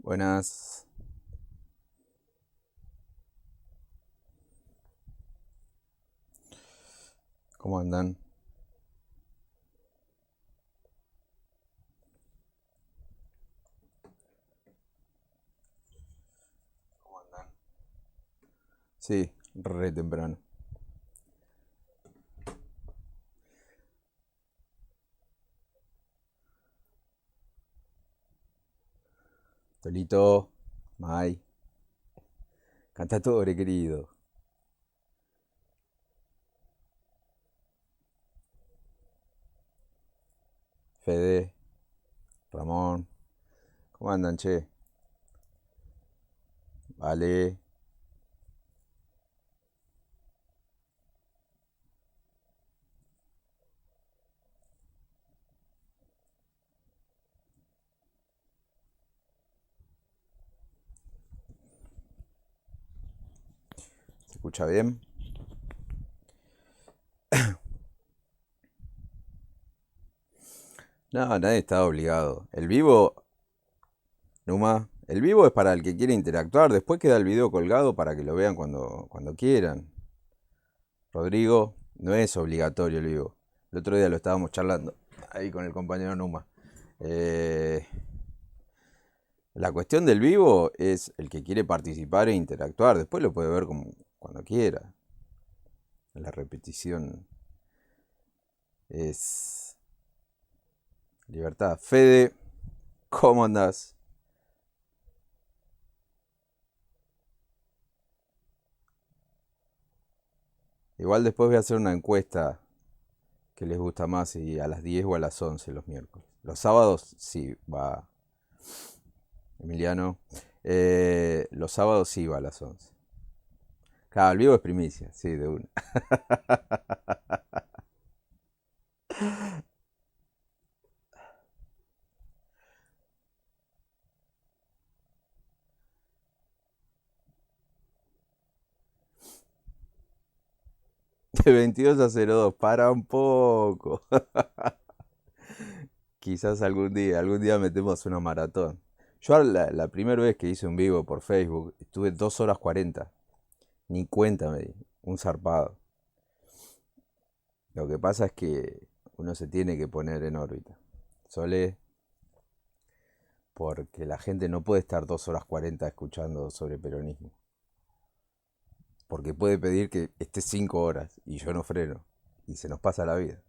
Buenas, ¿cómo andan? Sí, re temprano. Tolito, Mai, cantatore querido. Fede, Ramón, ¿cómo andan, che? Vale, ¿se escucha bien? No, nadie está obligado. El vivo, Numa, el vivo es para el que quiere interactuar. Después queda el video colgado para que lo vean cuando quieran. Rodrigo, no es obligatorio el vivo. El otro día lo estábamos charlando ahí con el compañero Numa. Eh, La cuestión del vivo es el que quiere participar e interactuar. Después lo puede ver como cuando quiera. La repetición es libertad. Fede, ¿cómo andás? Igual después voy a hacer una encuesta que les gusta más si a las 10 o a las 11 los miércoles. Los sábados sí va Emiliano. Los sábados sí va a las 11. Claro, el vivo es primicia, sí, de una. De 22 a 02, para un poco. Quizás algún día metemos una maratón. Yo la primera vez que hice un vivo por Facebook estuve 2 horas 40. Ni cuenta me di. Un zarpado. Lo que pasa es que uno se tiene que poner en órbita. Sole, porque la gente no puede estar 2 horas 40 escuchando sobre peronismo. Porque puede pedir que esté 5 horas y yo no freno. Y se nos pasa la vida.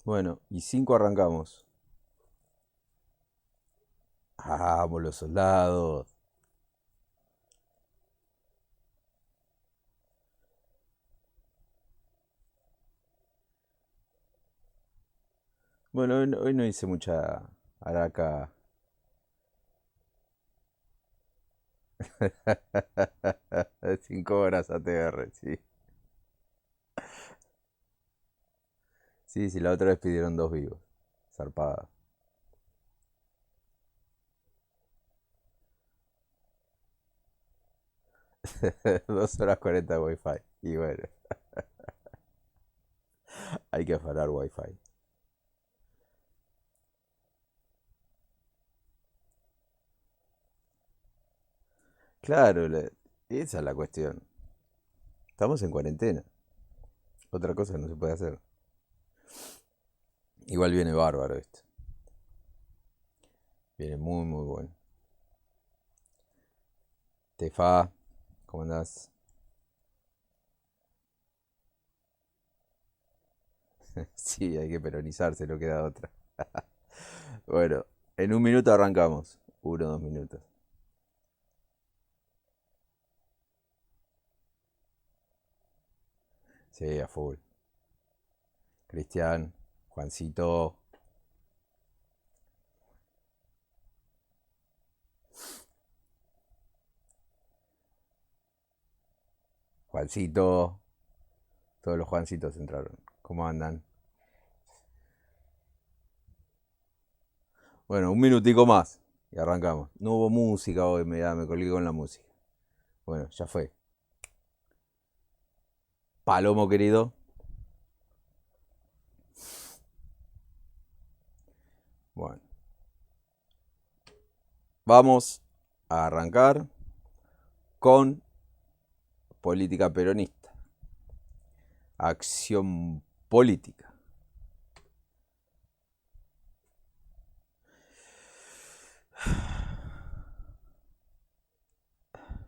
Bueno, y 5 arrancamos. Vamos los soldados. Bueno, hoy no hice mucha araca. 5 horas ATR, sí. Sí, sí, la otra vez pidieron dos vivos. Zarpada. 2 horas 40 de wifi. Y bueno, hay que afanar wifi. Claro, esa es la cuestión. Estamos en cuarentena. Otra cosa no se puede hacer. Igual viene bárbaro esto. Viene muy, muy bueno. Tefa, ¿cómo andás? Sí, hay que peronizarse, no queda otra. Bueno, en un minuto arrancamos. 1 o 2 minutos. Sí, a full. Cristian, Juancito, Juancito. Todos los Juancitos entraron. ¿Cómo andan? Bueno, un minutico más y arrancamos. No hubo música hoy, me colgué con la música. Bueno, ya fue. Palomo querido. Bueno, vamos a arrancar con política peronista. Acción política.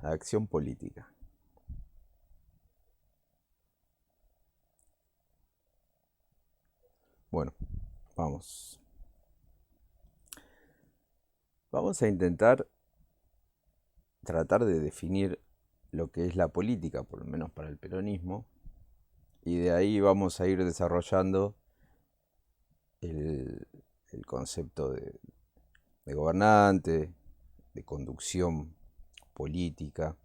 Acción política. Bueno, vamos. Vamos a intentar tratar de definir lo que es la política, por lo menos para el peronismo, y de ahí vamos a ir desarrollando el, el concepto de gobernante, de conducción política.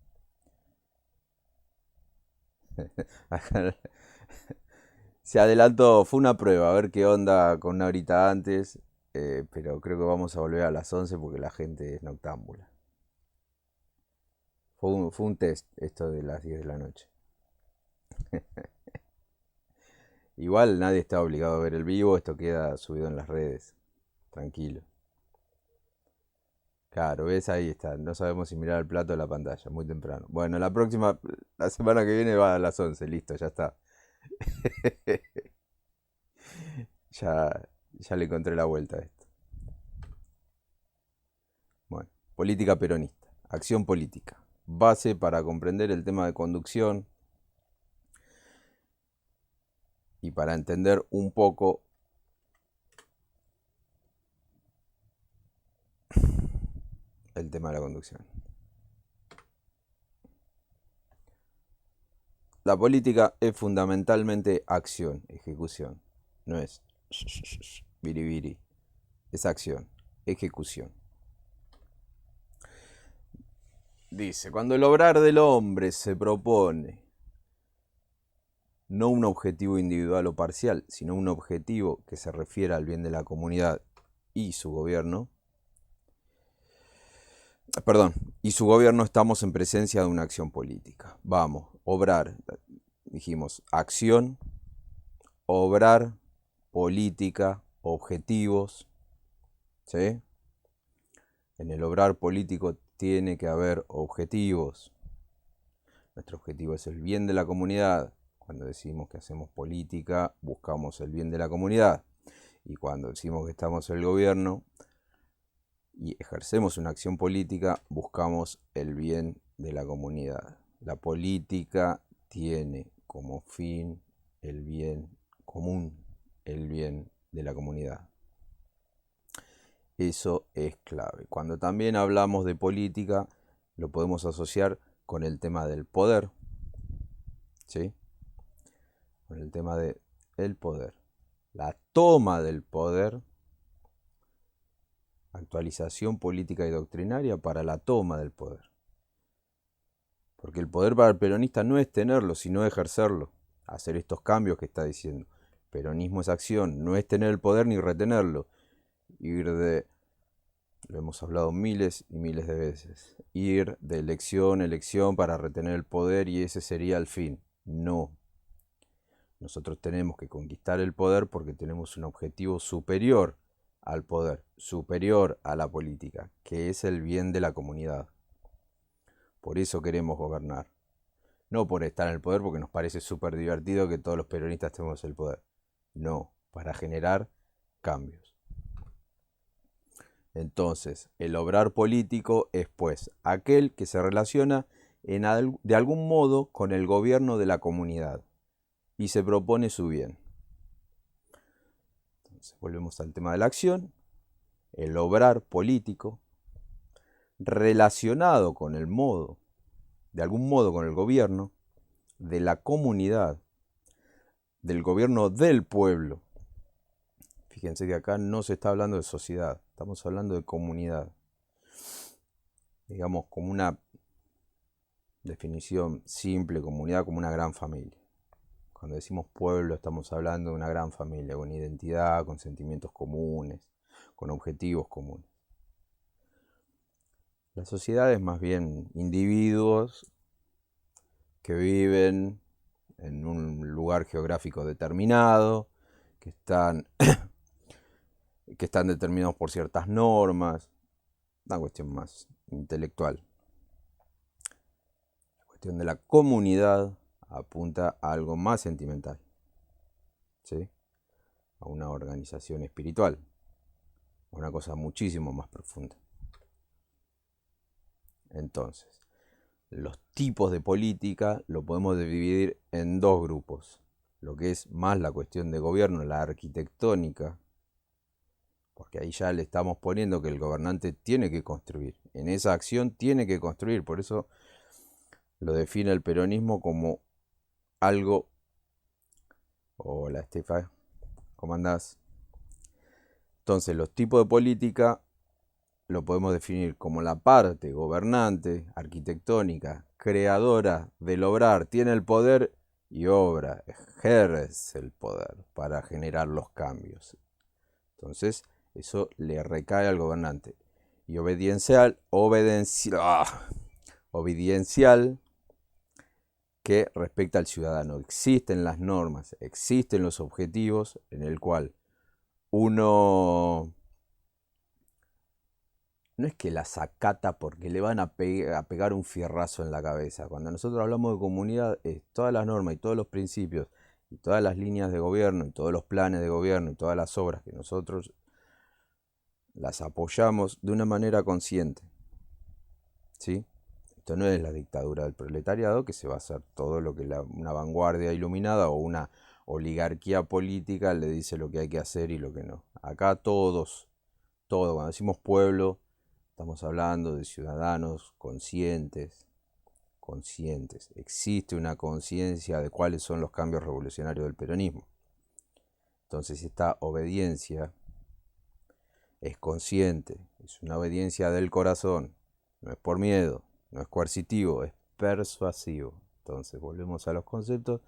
Se adelantó, fue una prueba, a ver qué onda con una horita antes, pero creo que vamos a volver a las 11 porque la gente es noctámbula. Fue un test esto de las 10 de la noche. Igual nadie está obligado a ver el vivo, esto queda subido en las redes. Tranquilo. Claro, ves, ahí está. No sabemos si mirar el plato o la pantalla, muy temprano. Bueno, la semana que viene va a las 11, listo, ya está. Ya, ya le encontré la vuelta a esto. Bueno, política peronista, acción política, base para comprender el tema de conducción y para entender un poco el tema de la conducción. La política es fundamentalmente acción, ejecución. No es biribiri, es acción, ejecución. Dice, cuando el obrar del hombre se propone no un objetivo individual o parcial, sino un objetivo que se refiere al bien de la comunidad y su gobierno, perdón, y su gobierno, estamos en presencia de una acción política. Vamos, obrar, dijimos, acción, obrar, política, objetivos, ¿sí? En el obrar político tiene que haber objetivos. Nuestro objetivo es el bien de la comunidad. Cuando decimos que hacemos política, buscamos el bien de la comunidad. Y cuando decimos que estamos en el gobierno y ejercemos una acción política, buscamos el bien de la comunidad. La política tiene como fin el bien común, el bien de la comunidad. Eso es clave. Cuando también hablamos de política, lo podemos asociar con el tema del poder, ¿sí? Con el tema del poder. La toma del poder, actualización política y doctrinaria para la toma del poder. Porque el poder para el peronista no es tenerlo, sino ejercerlo. Hacer estos cambios que está diciendo. Peronismo es acción, no es tener el poder ni retenerlo. Lo hemos hablado miles y miles de veces, ir de elección a elección para retener el poder y ese sería el fin. No. Nosotros tenemos que conquistar el poder porque tenemos un objetivo superior al poder, superior a la política, que es el bien de la comunidad. Por eso queremos gobernar. No por estar en el poder porque nos parece súper divertido que todos los peronistas tenemos el poder. No, para generar cambios. Entonces, el obrar político es pues aquel que se relaciona de algún modo con el gobierno de la comunidad y se propone su bien. Entonces, volvemos al tema de la acción. El obrar político relacionado con el modo, de algún modo con el gobierno de la comunidad, del gobierno del pueblo. Fíjense que acá no se está hablando de sociedad, estamos hablando de comunidad. Digamos, como una definición simple, comunidad como una gran familia. Cuando decimos pueblo estamos hablando de una gran familia, con identidad, con sentimientos comunes, con objetivos comunes. La sociedad es más bien individuos que viven en un lugar geográfico determinado, que están determinados por ciertas normas, una cuestión más intelectual. La cuestión de la comunidad apunta a algo más sentimental, ¿sí? A una organización espiritual, a una cosa muchísimo más profunda. Entonces, los tipos de política lo podemos dividir en dos grupos. Lo que es más la cuestión de gobierno, la arquitectónica, porque ahí ya le estamos poniendo que el gobernante tiene que construir. En esa acción tiene que construir. Por eso lo define el peronismo como algo... Hola, Estefa, ¿cómo andás? Entonces, los tipos de política lo podemos definir como la parte gobernante, arquitectónica, creadora del obrar, tiene el poder y obra, ejerce el poder para generar los cambios. Entonces, eso le recae al gobernante. Y obediencial, que respecta al ciudadano. Existen las normas, existen los objetivos en el cual uno no es que las acata porque le van a pegar un fierrazo en la cabeza. Cuando nosotros hablamos de comunidad, es todas las normas y todos los principios y todas las líneas de gobierno y todos los planes de gobierno y todas las obras que nosotros las apoyamos de una manera consciente, ¿sí? Esto no es la dictadura del proletariado, que se va a hacer todo lo que una vanguardia iluminada o una oligarquía política le dice lo que hay que hacer y lo que no. Acá todos, cuando decimos pueblo, estamos hablando de ciudadanos conscientes. Existe una conciencia de cuáles son los cambios revolucionarios del peronismo. Entonces esta obediencia es consciente, es una obediencia del corazón, no es por miedo, no es coercitivo, es persuasivo. Entonces volvemos a los conceptos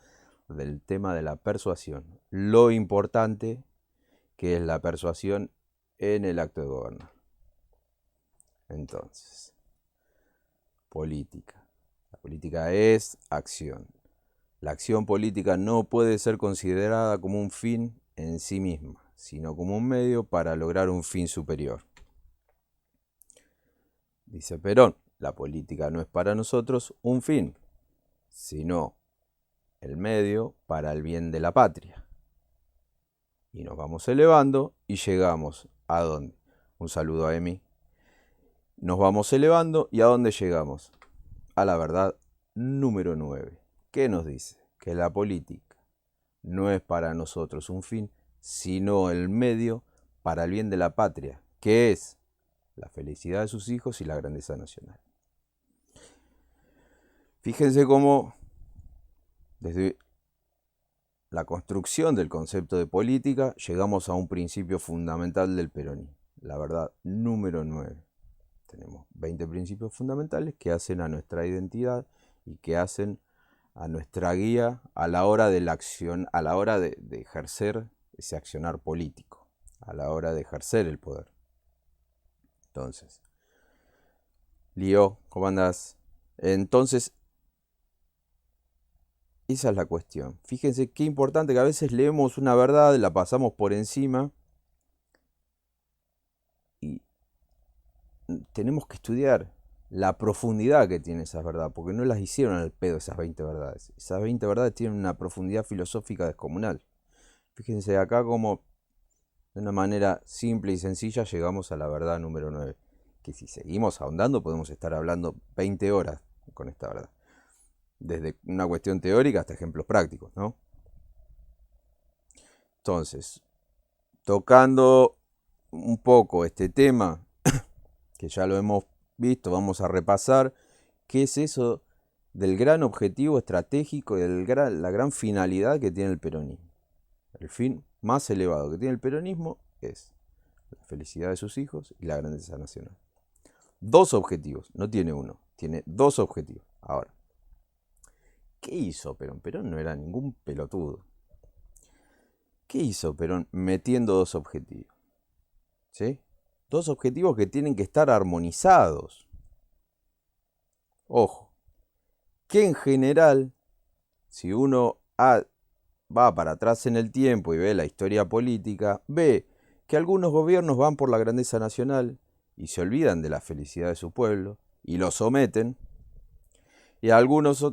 del tema de la persuasión. Lo importante que es la persuasión en el acto de gobernar. Entonces, política. La política es acción. La acción política no puede ser considerada como un fin en sí misma, sino como un medio para lograr un fin superior. Dice Perón, la política no es para nosotros un fin, sino el medio para el bien de la patria. Y nos vamos elevando y llegamos ¿a dónde? Un saludo a Emi. Nos vamos elevando y ¿a dónde llegamos? A la verdad número 9. ¿Qué nos dice? Que la política no es para nosotros un fin, sino el medio para el bien de la patria, que es la felicidad de sus hijos y la grandeza nacional. Fíjense cómo desde la construcción del concepto de política llegamos a un principio fundamental del peronismo, la verdad número 9. Tenemos 20 principios fundamentales que hacen a nuestra identidad y que hacen a nuestra guía a la hora de la acción, a la hora de ejercer ese accionar político, a la hora de ejercer el poder. Entonces, Lío, ¿cómo andás? Entonces, esa es la cuestión. Fíjense qué importante que a veces leemos una verdad, la pasamos por encima y tenemos que estudiar la profundidad que tiene esas verdades, porque no las hicieron al pedo esas 20 verdades. Esas 20 verdades tienen una profundidad filosófica descomunal. Fíjense acá como de una manera simple y sencilla llegamos a la verdad número 9, que si seguimos ahondando podemos estar hablando 20 horas con esta verdad. Desde una cuestión teórica hasta ejemplos prácticos, ¿no? Entonces, tocando un poco este tema, que ya lo hemos visto, vamos a repasar qué es eso del gran objetivo estratégico y la gran finalidad que tiene el peronismo. El fin más elevado que tiene el peronismo es la felicidad de sus hijos y la grandeza nacional. Dos objetivos, no tiene uno, tiene dos objetivos. Ahora, ¿qué hizo Perón? Perón no era ningún pelotudo. ¿Qué hizo Perón metiendo dos objetivos? ¿Sí? Dos objetivos que tienen que estar armonizados. Ojo, que en general, si uno va para atrás en el tiempo y ve la historia política, ve que algunos gobiernos van por la grandeza nacional y se olvidan de la felicidad de su pueblo y lo someten, y algunos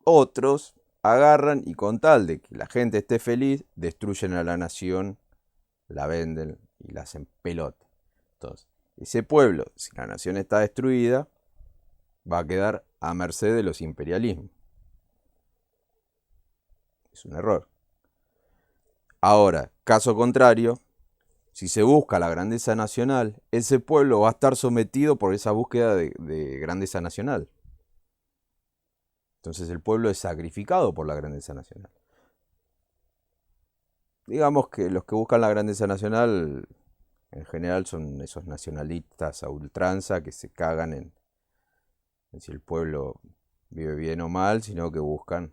otros agarran y con tal de que la gente esté feliz, destruyen a la nación, la venden y la hacen pelota. Entonces, ese pueblo, si la nación está destruida, va a quedar a merced de los imperialismos. Es un error. Ahora, caso contrario, si se busca la grandeza nacional, ese pueblo va a estar sometido por esa búsqueda de grandeza nacional. Entonces el pueblo es sacrificado por la grandeza nacional. Digamos que los que buscan la grandeza nacional en general son esos nacionalistas a ultranza que se cagan en si el pueblo vive bien o mal, sino que buscan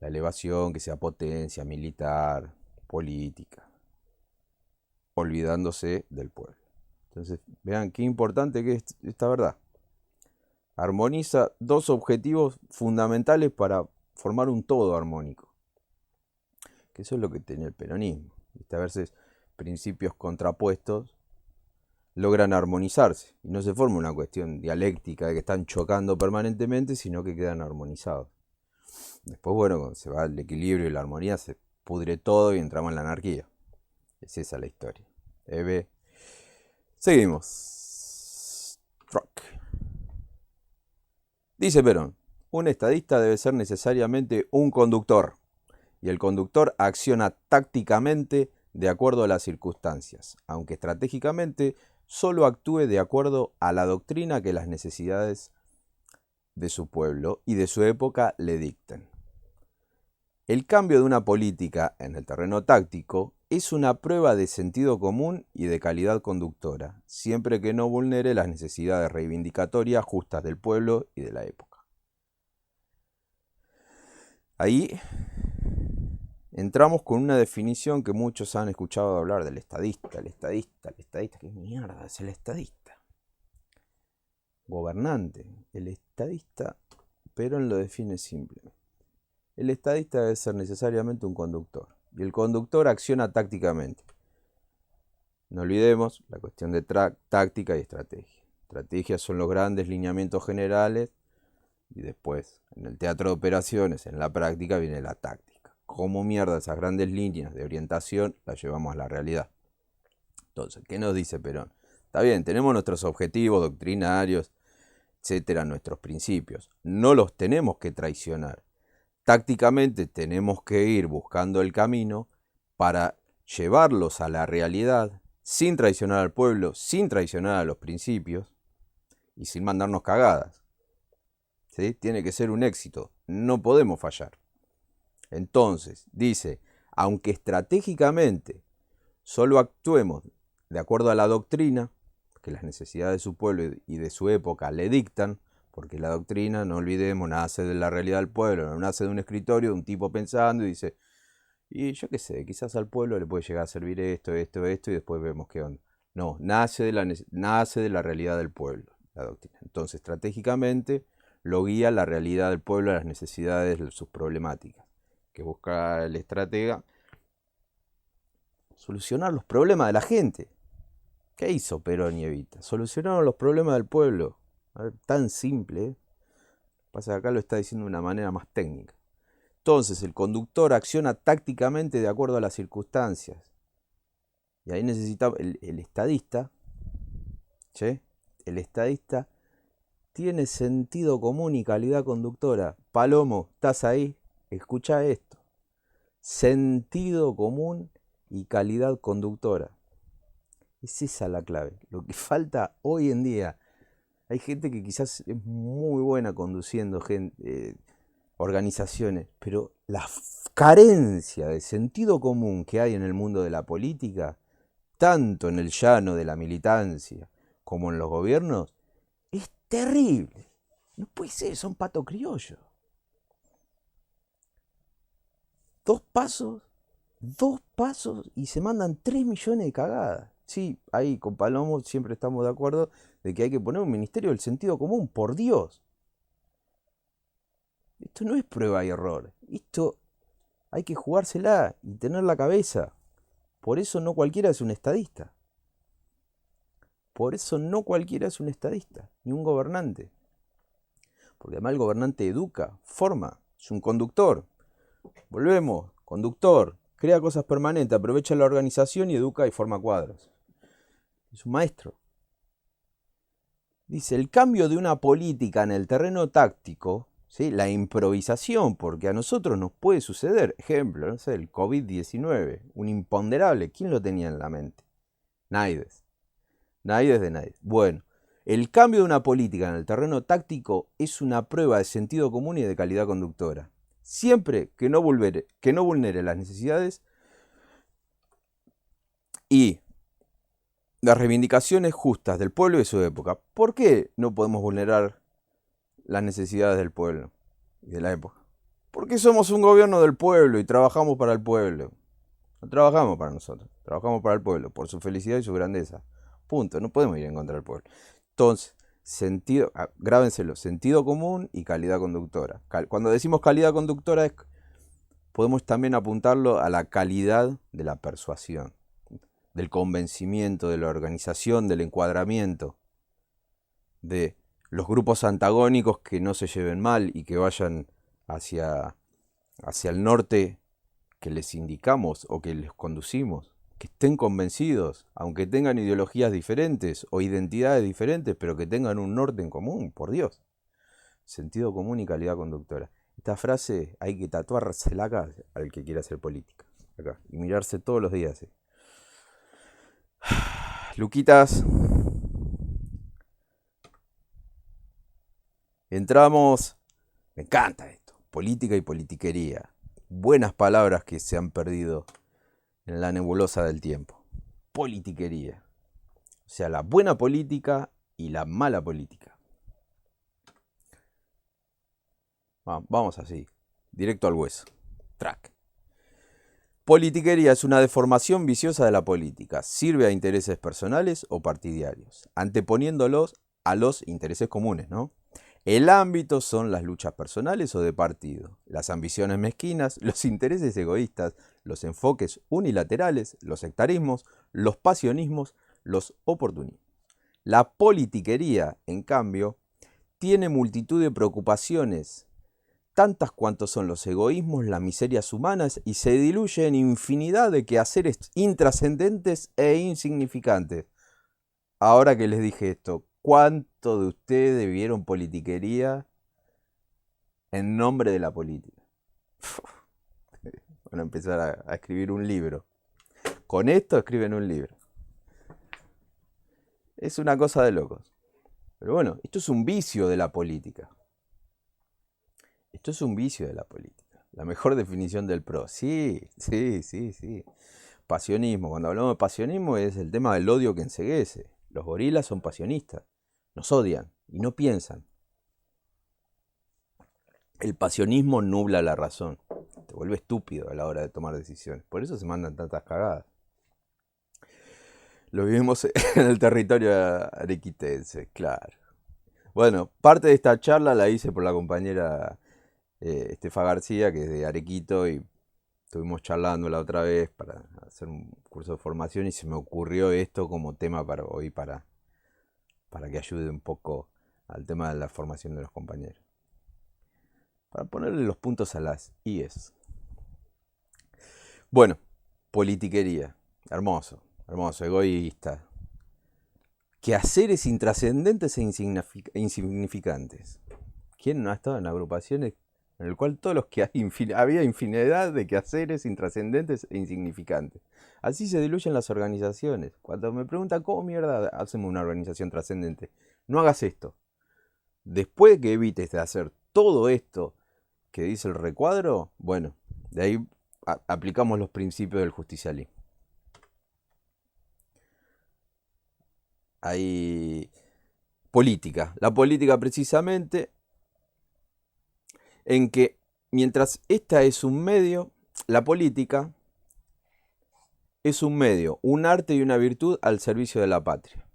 la elevación, que sea potencia militar, política, olvidándose del pueblo. Entonces, vean qué importante que es esta verdad. Armoniza dos objetivos fundamentales para formar un todo armónico. Que eso es lo que tiene el peronismo. A veces principios contrapuestos logran armonizarse. Y no se forma una cuestión dialéctica de que están chocando permanentemente, sino que quedan armonizados. Después, bueno, cuando se va el equilibrio y la armonía, se pudre todo y entramos en la anarquía. Es esa la historia. Seguimos. Rock. Dice Perón, un estadista debe ser necesariamente un conductor, y el conductor acciona tácticamente de acuerdo a las circunstancias, aunque estratégicamente solo actúe de acuerdo a la doctrina que las necesidades de su pueblo y de su época le dicten. El cambio de una política en el terreno táctico es una prueba de sentido común y de calidad conductora, siempre que no vulnere las necesidades reivindicatorias justas del pueblo y de la época. Ahí entramos con una definición que muchos han escuchado hablar del estadista, el estadista, ¿qué mierda es el estadista? Gobernante, el estadista, Perón lo define simplemente. El estadista debe ser necesariamente un conductor, y el conductor acciona tácticamente. No olvidemos la cuestión de táctica y estrategia. Estrategias son los grandes lineamientos generales, y después, en el teatro de operaciones, en la práctica, viene la táctica. ¿Cómo mierda esas grandes líneas de orientación las llevamos a la realidad? Entonces, ¿qué nos dice Perón? Está bien, tenemos nuestros objetivos doctrinarios, etcétera, nuestros principios. No los tenemos que traicionar. Tácticamente tenemos que ir buscando el camino para llevarlos a la realidad sin traicionar al pueblo, sin traicionar a los principios y sin mandarnos cagadas. ¿Sí? Tiene que ser un éxito, no podemos fallar. Entonces, dice, aunque estratégicamente solo actuemos de acuerdo a la doctrina que las necesidades de su pueblo y de su época le dictan, porque la doctrina, no olvidemos, nace de la realidad del pueblo, no nace de un escritorio, de un tipo pensando y dice, y yo qué sé, quizás al pueblo le puede llegar a servir esto, esto, esto, y después vemos qué onda. No, nace de la realidad del pueblo, la doctrina. Entonces, estratégicamente, lo guía la realidad del pueblo, las necesidades, sus problemáticas. Que busca el estratega solucionar los problemas de la gente. ¿Qué hizo Perón y Evita? Solucionaron los problemas del pueblo. A ver, tan simple, ¿eh? Pasa que acá lo está diciendo de una manera más técnica. Entonces, el conductor acciona tácticamente de acuerdo a las circunstancias. Y ahí necesita el estadista, ¿sí? El estadista tiene sentido común y calidad conductora. Palomo, ¿estás ahí? Escucha esto. Sentido común y calidad conductora. Es esa la clave. Lo que falta hoy en día. Hay gente que quizás es muy buena conduciendo organizaciones, pero la carencia de sentido común que hay en el mundo de la política, tanto en el llano de la militancia como en los gobiernos, es terrible. No puede ser, son patos criollos. Dos pasos 2 pasos y se mandan 3 millones de cagadas. Sí, ahí con Palomo siempre estamos de acuerdo de que hay que poner un ministerio del sentido común, por Dios. Esto no es prueba y error. Esto hay que jugársela y tener la cabeza. Por eso no cualquiera es un estadista. Por eso no cualquiera es un estadista, ni un gobernante. Porque además el gobernante educa, forma, es un conductor. Volvemos, conductor, crea cosas permanentes, aprovecha la organización y educa y forma cuadros. Es un maestro. Dice, el cambio de una política en el terreno táctico, ¿sí? La improvisación, porque a nosotros nos puede suceder, ejemplo, no sé, el COVID-19, un imponderable, ¿quién lo tenía en la mente? Naides. Naides de Naides. Bueno, el cambio de una política en el terreno táctico es una prueba de sentido común y de calidad conductora. Siempre que no vulnere las necesidades y las reivindicaciones justas del pueblo y de su época. ¿Por qué no podemos vulnerar las necesidades del pueblo y de la época? Porque somos un gobierno del pueblo y trabajamos para el pueblo. No trabajamos para nosotros, trabajamos para el pueblo, por su felicidad y su grandeza. Punto, no podemos ir en contra del pueblo. Entonces, grábenselo, sentido común y calidad conductora. Cuando decimos calidad conductora, podemos también apuntarlo a la calidad de la persuasión, del convencimiento, de la organización, del encuadramiento, de los grupos antagónicos que no se lleven mal y que vayan hacia el norte que les indicamos o que les conducimos, que estén convencidos, aunque tengan ideologías diferentes o identidades diferentes, pero que tengan un norte en común, por Dios. Sentido común y calidad conductora. Esta frase hay que tatuársela acá al que quiera hacer política, acá, y mirarse todos los días. Luquitas, entramos, me encanta esto, política y politiquería. Buenas palabras que se han perdido en la nebulosa del tiempo. Politiquería. O sea, la buena política y la mala política. Vamos así, directo al hueso. Track. Politiquería es una deformación viciosa de la política. Sirve a intereses personales o partidarios, anteponiéndolos a los intereses comunes, ¿no? El ámbito son las luchas personales o de partido, las ambiciones mezquinas, los intereses egoístas, los enfoques unilaterales, los sectarismos, los pasionismos, los oportunismos. La politiquería, en cambio, tiene multitud de preocupaciones, tantas cuantos son los egoísmos, las miserias humanas, y se diluye en infinidad de quehaceres intrascendentes e insignificantes. Ahora que les dije esto, ¿cuánto de ustedes vieron politiquería en nombre de la política? Van a empezar a escribir un libro. Con esto escriben un libro. Es una cosa de locos. Pero bueno, esto es un vicio de la política. Esto es un vicio de la política. La mejor definición del PRO. Sí, sí, sí, sí. Pasionismo. Cuando hablamos de pasionismo es el tema del odio que enceguece. Los gorilas son pasionistas. Nos odian y no piensan. El pasionismo nubla la razón. Te vuelve estúpido a la hora de tomar decisiones. Por eso se mandan tantas cagadas. Lo vivimos en el territorio arequitense, claro. Bueno, parte de esta charla la hice por la compañera Estefa García, que es de Arequito, y estuvimos charlando la otra vez para hacer un curso de formación y se me ocurrió esto como tema para hoy, para que ayude un poco al tema de la formación de los compañeros. Para ponerle los puntos a las IES. Bueno, politiquería. Hermoso, hermoso, egoísta. Quehaceres intrascendentes e insignificantes. ¿Quién no ha estado en agrupaciones en el cual todos los que había infinidad de quehaceres intrascendentes e insignificantes? Así se diluyen las organizaciones. Cuando me preguntan cómo mierda hacemos una organización trascendente, no hagas esto. Después de que evites de hacer todo esto que dice el recuadro, bueno, de ahí aplicamos los principios del justicialismo. Hay política. La política precisamente en que mientras esta es un medio, la política es un medio, un arte y una virtud al servicio de la patria.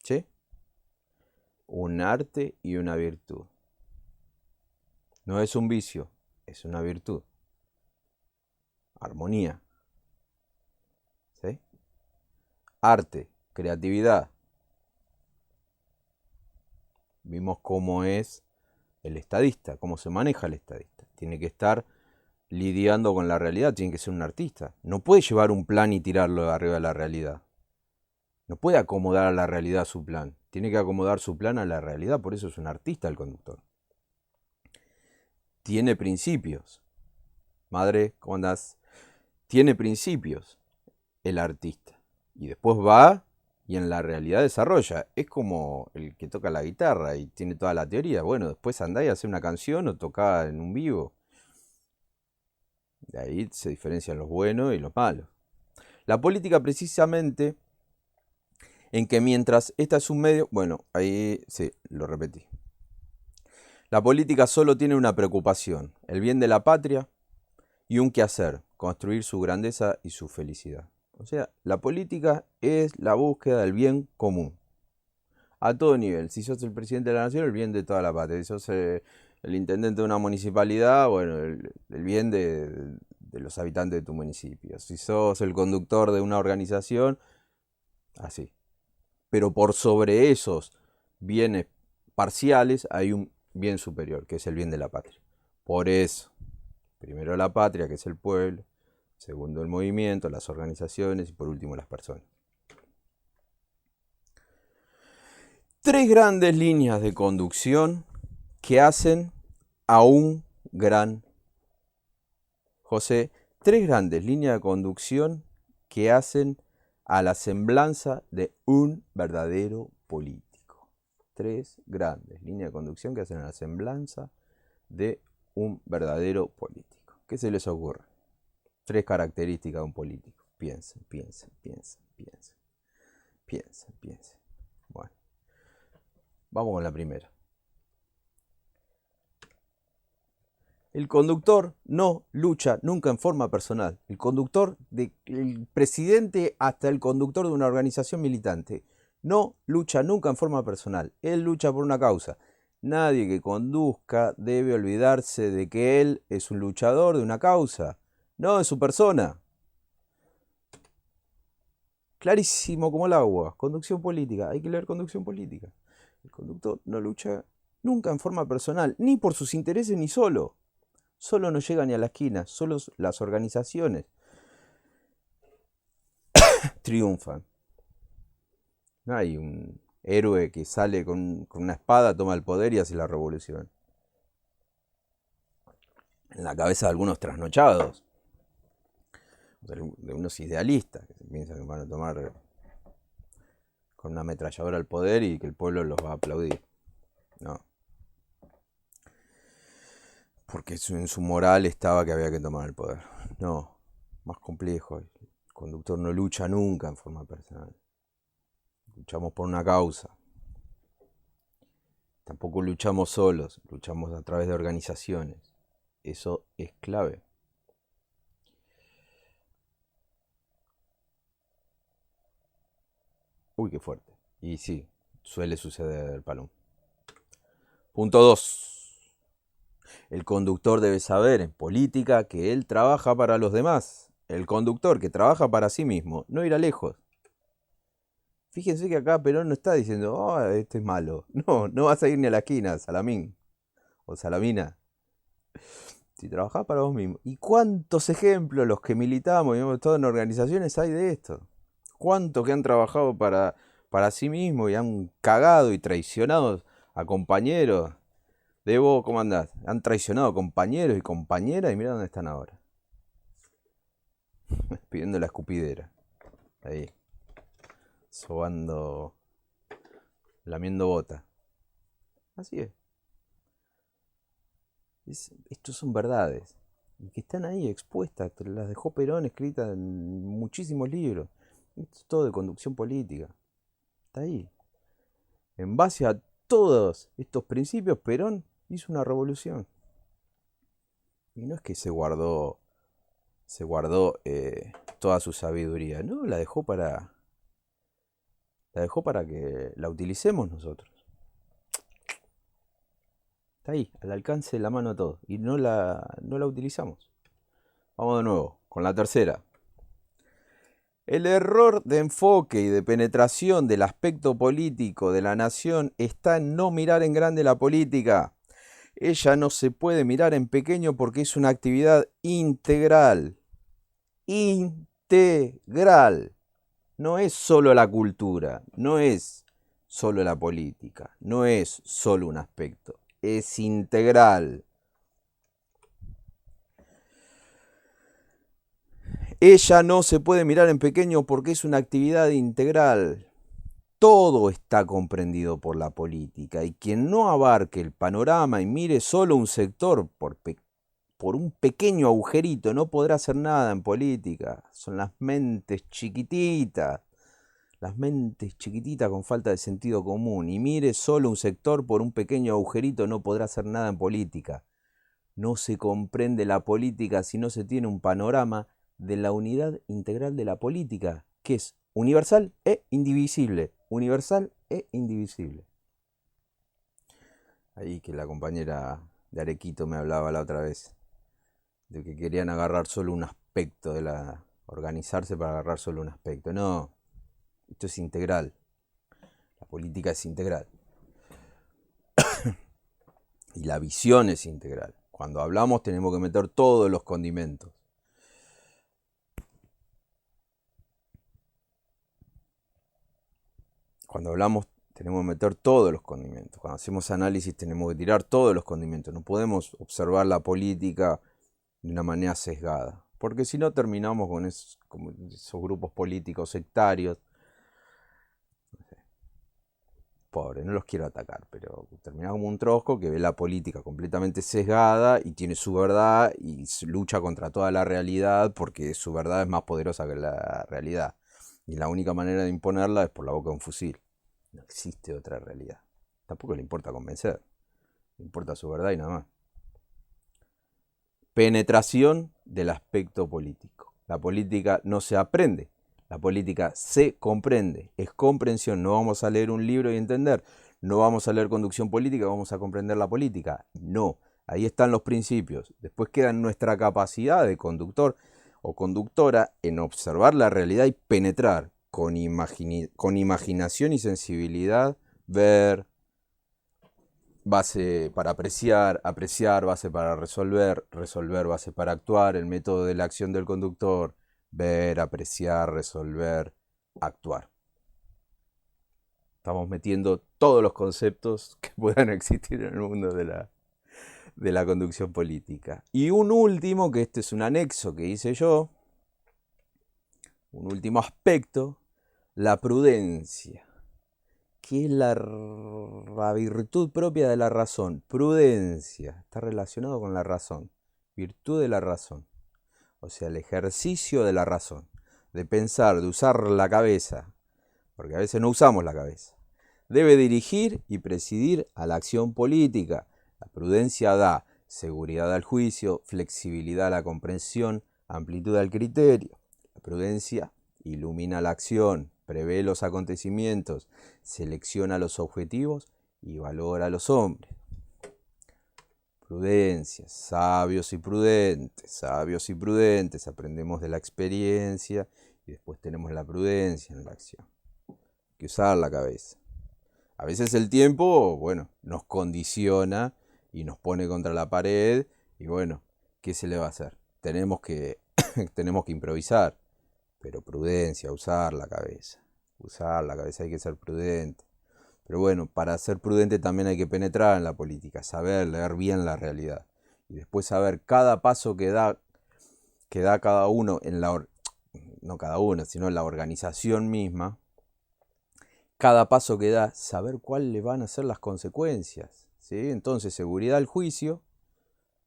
¿Sí? Un arte y una virtud. No es un vicio, es una virtud. Armonía. ¿Sí? Arte, creatividad. Vimos cómo es el estadista, cómo se maneja el estadista. Tiene que estar lidiando con la realidad, tiene que ser un artista. No puede llevar un plan y tirarlo de arriba de la realidad. No puede acomodar a la realidad su plan. Tiene que acomodar su plan a la realidad, por eso es un artista el conductor. Tiene principios. Madre, ¿cómo andás? Tiene principios el artista. Y después va y en la realidad desarrolla. Es como el que toca la guitarra y tiene toda la teoría. Bueno, después andá y hace una canción o toca en un vivo. De ahí se diferencian los buenos y los malos. La política precisamente en que mientras esta es un medio, bueno, ahí sí, lo repetí. La política solo tiene una preocupación, el bien de la patria y un quehacer, construir su grandeza y su felicidad. O sea, la política es la búsqueda del bien común, a todo nivel. Si sos el presidente de la nación, el bien de toda la patria. Si sos el intendente de una municipalidad, bueno, el bien de los habitantes de tu municipio. Si sos el conductor de una organización, así. Pero por sobre esos bienes parciales hay un bien superior, que es el bien de la patria. Por eso, primero la patria, que es el pueblo, segundo el movimiento, las organizaciones y por último las personas. Tres grandes líneas de conducción que hacen a un gran José. Tres grandes líneas de conducción que hacen a la semblanza de un verdadero político. Tres grandes líneas de conducción que hacen a la semblanza de un verdadero político. ¿Qué se les ocurre? Tres características de un político. Piensen, piensen, piensen, piensen. Piensen, piensen. Bueno, vamos con la primera. El conductor no lucha nunca en forma personal. El conductor, del presidente hasta el conductor de una organización militante, no lucha nunca en forma personal. Él lucha por una causa. Nadie que conduzca debe olvidarse de que él es un luchador de una causa, no de su persona. Clarísimo como el agua. Conducción política. Hay que leer conducción política. El conductor no lucha nunca en forma personal, ni por sus intereses ni solo. Solo no llega ni a la esquina, solo las organizaciones triunfan. No hay un héroe que sale con una espada, toma el poder y hace la revolución. En la cabeza de algunos trasnochados, de unos idealistas que piensan que van a tomar con una ametralladora el poder y que el pueblo los va a aplaudir. No. Porque en su moral estaba que había que tomar el poder. No, más complejo. El conductor no lucha nunca en forma personal. Luchamos por una causa. Tampoco luchamos solos, luchamos a través de organizaciones. Eso es clave. Uy, qué fuerte. Y sí, suele suceder, Palom. Punto 2. El conductor debe saber en política que él trabaja para los demás. El conductor que trabaja para sí mismo no irá lejos. Fíjense que acá Perón no está diciendo, oh, este es malo. No, no vas a ir ni a la esquina, Salamín. O Salamina. Si trabajás para vos mismo. ¿Y cuántos ejemplos los que militamos y hemos estado en organizaciones hay de esto? ¿Cuántos que han trabajado para sí mismos y han cagado y traicionado a compañeros? Debo, ¿cómo andás? Han traicionado a compañeros y compañeras y mirá dónde están ahora. Pidiendo la escupidera. Ahí. Sobando. Lamiendo bota. Así es. Estos son verdades. Y que están ahí expuestas. Las dejó Perón escritas en muchísimos libros. Esto es todo de conducción política. Está ahí. En base a todos estos principios, Perón hizo una revolución. Y no es que se guardó toda su sabiduría. No, la dejó para que la utilicemos nosotros. Está ahí, al alcance de la mano todo. Y no la utilizamos. Vamos de nuevo, con la tercera. El error de enfoque y de penetración del aspecto político de la nación está en no mirar en grande la política. Ella no se puede mirar en pequeño porque es una actividad integral. Integral. No es solo la cultura, no es solo la política, no es solo un aspecto, es integral. Ella no se puede mirar en pequeño porque es una actividad integral. Todo está comprendido por la política y quien no abarque el panorama y mire solo un sector por un pequeño agujerito no podrá hacer nada en política. Son las mentes chiquititas con falta de sentido común. Y mire solo un sector por un pequeño agujerito no podrá hacer nada en política. No se comprende la política si no se tiene un panorama de la unidad integral de la política, que es universal e indivisible. Universal e indivisible. Ahí que la compañera de Arequito me hablaba la otra vez, de que querían agarrar solo un aspecto de organizarse para agarrar solo un aspecto. No, esto es integral. La política es integral. Y la visión es integral. Cuando hablamos tenemos que meter todos los condimentos. Cuando hablamos tenemos que meter todos los condimentos. Cuando hacemos análisis tenemos que tirar todos los condimentos. No podemos observar la política de una manera sesgada. Porque si no terminamos con esos grupos políticos sectarios. Pobre, no los quiero atacar, pero termina como un trosco que ve la política completamente sesgada y tiene su verdad y lucha contra toda la realidad porque su verdad es más poderosa que la realidad. Y la única manera de imponerla es por la boca de un fusil. No existe otra realidad. Tampoco le importa convencer. Le importa su verdad y nada más. Penetración del aspecto político. La política no se aprende. La política se comprende, es comprensión. No vamos a leer un libro y entender. No vamos a leer conducción política, vamos a comprender la política. No, ahí están los principios. Después queda nuestra capacidad de conductor o conductora en observar la realidad y penetrar con imaginación y sensibilidad, ver, base para apreciar, base para resolver, base para actuar, el método de la acción del conductor, ver, apreciar, resolver, actuar. Estamos metiendo todos los conceptos que puedan existir en el mundo de la conducción política. Y un último, que este es un anexo que hice yo, un último aspecto, la prudencia. ¿Qué es la virtud propia de la razón? Prudencia. Está relacionado con la razón. Virtud de la razón. O sea, el ejercicio de la razón. De pensar, de usar la cabeza. Porque a veces no usamos la cabeza. Debe dirigir y presidir a la acción política. La prudencia da seguridad al juicio, flexibilidad a la comprensión, amplitud al criterio. La prudencia ilumina la acción, prevé los acontecimientos, selecciona los objetivos y valora a los hombres. Prudencia, sabios y prudentes, aprendemos de la experiencia y después tenemos la prudencia en la acción. Hay que usar la cabeza. A veces el tiempo, bueno, nos condiciona y nos pone contra la pared y bueno, ¿qué se le va a hacer? Tenemos que improvisar, pero prudencia, usar la cabeza. Usar la cabeza, hay que ser prudente. Pero bueno, para ser prudente también hay que penetrar en la política, saber leer bien la realidad y después saber cada paso que da cada uno no cada uno, sino en la organización misma. Cada paso que da, saber cuáles van a ser las consecuencias, ¿sí? Entonces, seguridad al juicio,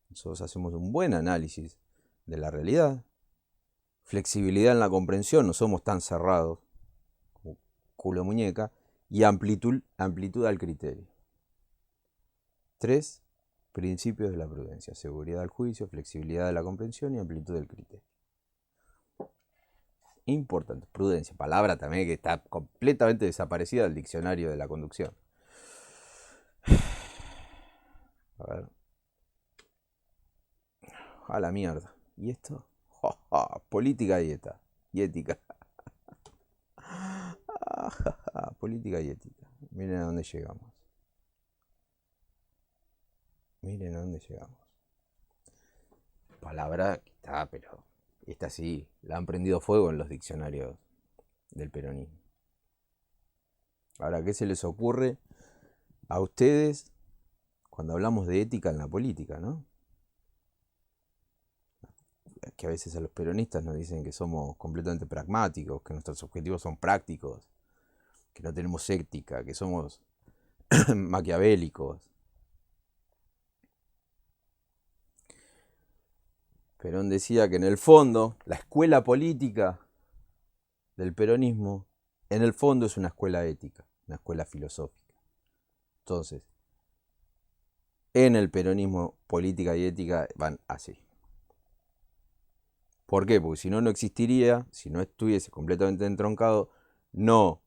nosotros hacemos un buen análisis de la realidad. Flexibilidad en la comprensión, no somos tan cerrados como culo de muñeca. Y amplitud al criterio. 3 principios de la prudencia: seguridad al juicio, flexibilidad de la comprensión y amplitud del criterio. Importante. Prudencia. Palabra también que está completamente desaparecida del diccionario de la conducción. A ver. A la mierda. ¿Y esto? Ja, ja, política y dieta. Y ética. Política y ética. Miren a dónde llegamos. Miren a dónde llegamos. Palabra que está, pero esta sí, la han prendido fuego en los diccionarios del peronismo. Ahora, ¿qué se les ocurre a ustedes cuando hablamos de ética en la política, no? Que a veces a los peronistas nos dicen que somos completamente pragmáticos, que nuestros objetivos son prácticos, que no tenemos ética, que somos maquiavélicos. Perón decía que en el fondo, la escuela política del peronismo, en el fondo es una escuela ética, una escuela filosófica. Entonces, en el peronismo, política y ética van así. ¿Por qué? Porque si no, no existiría, si no estuviese completamente entroncado, no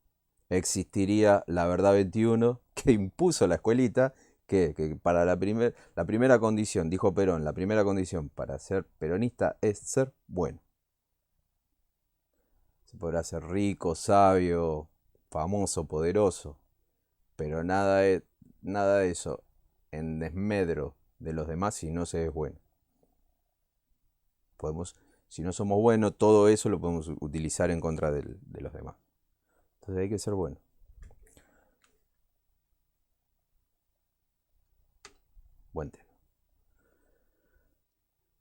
existiría la verdad 21 que impuso la escuelita, que para la primera condición, dijo Perón, la primera condición para ser peronista es ser bueno. Se podrá ser rico, sabio, famoso, poderoso, pero nada de eso en desmedro de los demás si no se es bueno. Si no somos buenos, todo eso lo podemos utilizar en contra de los demás. Entonces hay que ser bueno. Buen tema.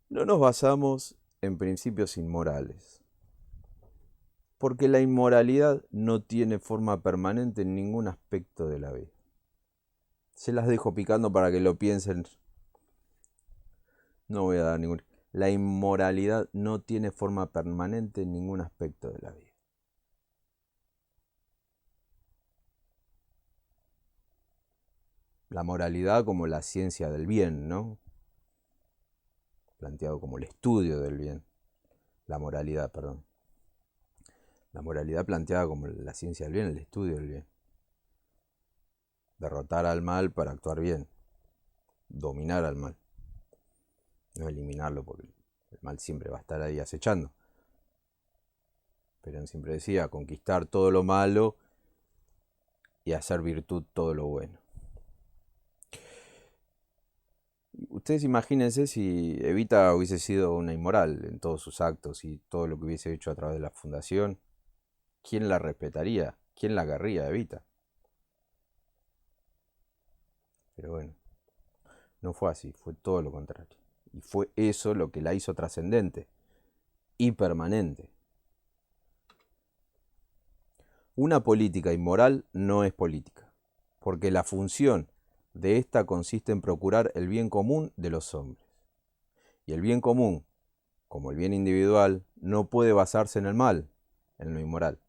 No nos basamos en principios inmorales, porque la inmoralidad no tiene forma permanente en ningún aspecto de la vida. Se las dejo picando para que lo piensen. No voy a dar ningún... La inmoralidad no tiene forma permanente en ningún aspecto de la vida. La moralidad como la ciencia del bien, ¿no? Planteado como el estudio del bien. La moralidad, perdón. La moralidad planteada como la ciencia del bien, el estudio del bien. Derrotar al mal para actuar bien. Dominar al mal. No eliminarlo porque el mal siempre va a estar ahí acechando. Perón siempre decía, conquistar todo lo malo y hacer virtud todo lo bueno. Ustedes imagínense si Evita hubiese sido una inmoral en todos sus actos y todo lo que hubiese hecho a través de la fundación. ¿Quién la respetaría? ¿Quién la querría, Evita? Pero bueno, no fue así, fue todo lo contrario. Y fue eso lo que la hizo trascendente y permanente. Una política inmoral no es política, porque la función de esta consiste en procurar el bien común de los hombres. Y el bien común, como el bien individual, no puede basarse en el mal, en lo inmoral.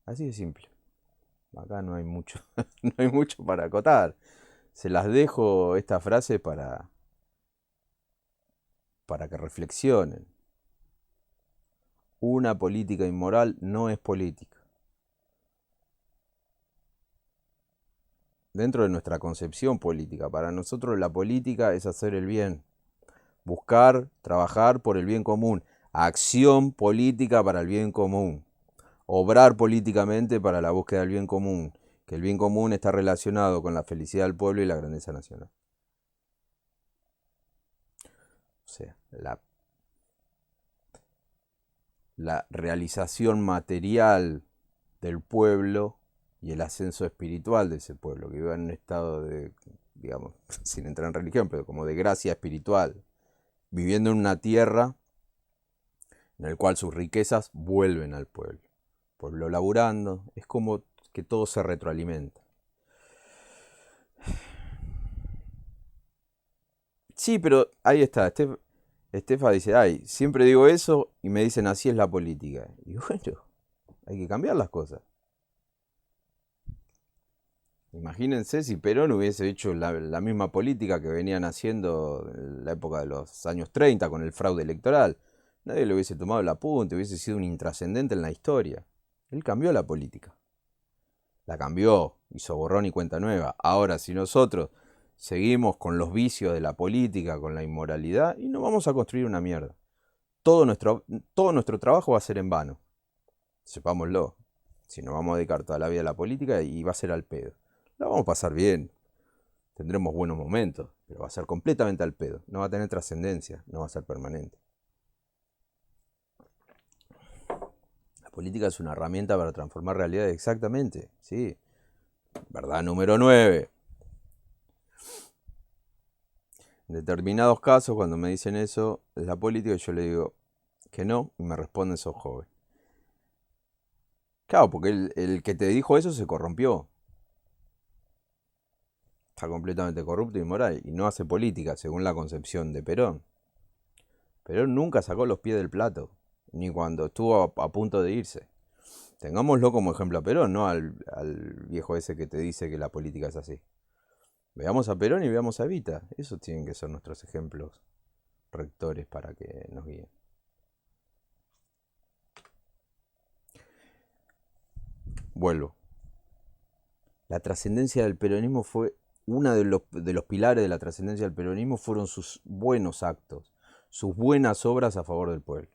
Así de simple. Acá no hay mucho, no hay mucho para acotar. Se las dejo esta frase para que reflexionen. Una política inmoral no es política. Dentro de nuestra concepción política, para nosotros la política es hacer el bien, buscar, trabajar por el bien común, acción política para el bien común, obrar políticamente para la búsqueda del bien común, que el bien común está relacionado con la felicidad del pueblo y la grandeza nacional. O sea, la realización material del pueblo y el ascenso espiritual de ese pueblo, que viva en un estado de, digamos, sin entrar en religión, pero como de gracia espiritual, viviendo en una tierra en la cual sus riquezas vuelven al pueblo. Pueblo laburando, es como que todo se retroalimenta. Sí, pero ahí está, Estefa dice, ay, siempre digo eso y me dicen así es la política. Y bueno, hay que cambiar las cosas. Imagínense si Perón hubiese hecho la misma política que venían haciendo en la época de los años 30 con el fraude electoral. nadie le hubiese tomado el apunte, hubiese sido un intrascendente en la historia. Él cambió la política. La cambió, hizo borrón y cuenta nueva. Ahora, si nosotros seguimos con los vicios de la política, con la inmoralidad, y no vamos a construir una mierda. Todo nuestro trabajo va a ser en vano. Sepámoslo. Si nos vamos a dedicar toda la vida a la política y va a ser al pedo. La vamos a pasar bien. Tendremos buenos momentos, pero va a ser completamente al pedo. No va a tener trascendencia, no va a ser permanente. La política es una herramienta para transformar realidades, exactamente, sí. Verdad número 9. En determinados casos, cuando me dicen eso, es la política, yo le digo que no, y me responden, sos joven. Claro, porque el que te dijo eso se corrompió. Está completamente corrupto y inmoral, y no hace política, según la concepción de Perón. Perón nunca sacó los pies del plato, ni cuando estuvo a punto de irse. Tengámoslo como ejemplo a Perón, no al viejo ese que te dice que la política es así. Veamos a Perón y veamos a Evita. Esos tienen que ser nuestros ejemplos rectores para que nos guíen. Vuelvo. La trascendencia del peronismo fue uno de los pilares de la trascendencia del peronismo fueron sus buenos actos, sus buenas obras a favor del pueblo.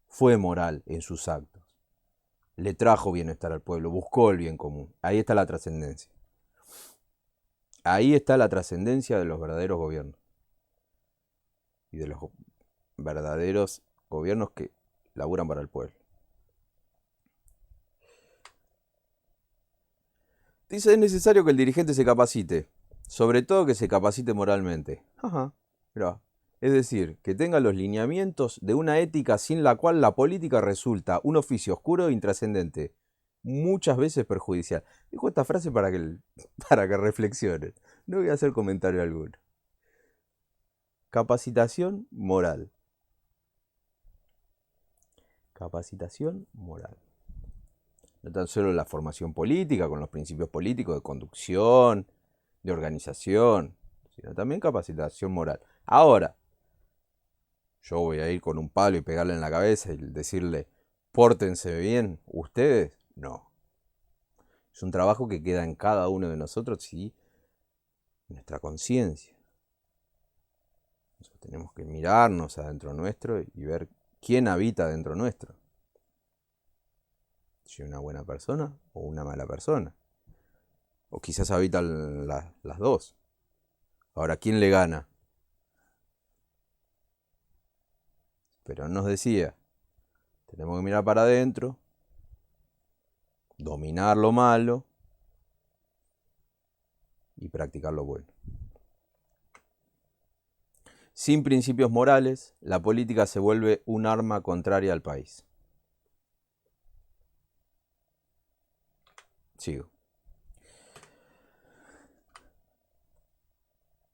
Fue moral en sus actos. Le trajo bienestar al pueblo, buscó el bien común. Ahí está la trascendencia. Ahí está la trascendencia de los verdaderos gobiernos. Y de los verdaderos gobiernos que laburan para el pueblo. Dice, es necesario que el dirigente se capacite, sobre todo que se capacite moralmente. Ajá, mirá. Es decir, que tenga los lineamientos de una ética sin la cual la política resulta un oficio oscuro e intrascendente, muchas veces perjudicial. Dijo esta frase para que reflexionen. No voy a hacer comentario alguno. Capacitación moral. Capacitación moral. No tan solo la formación política, con los principios políticos de conducción, de organización, sino también capacitación moral. Ahora, yo voy a ir con un palo y pegarle en la cabeza y decirle, pórtense bien, ustedes, no. Es un trabajo que queda en cada uno de nosotros y nuestra conciencia. Nosotros tenemos que mirarnos adentro nuestro y ver quién habita dentro nuestro. Si una buena persona o una mala persona. O quizás habitan las dos. Ahora, ¿quién le gana? Pero nos decía, tenemos que mirar para adentro, dominar lo malo y practicar lo bueno. Sin principios morales, la política se vuelve un arma contraria al país. Sigo.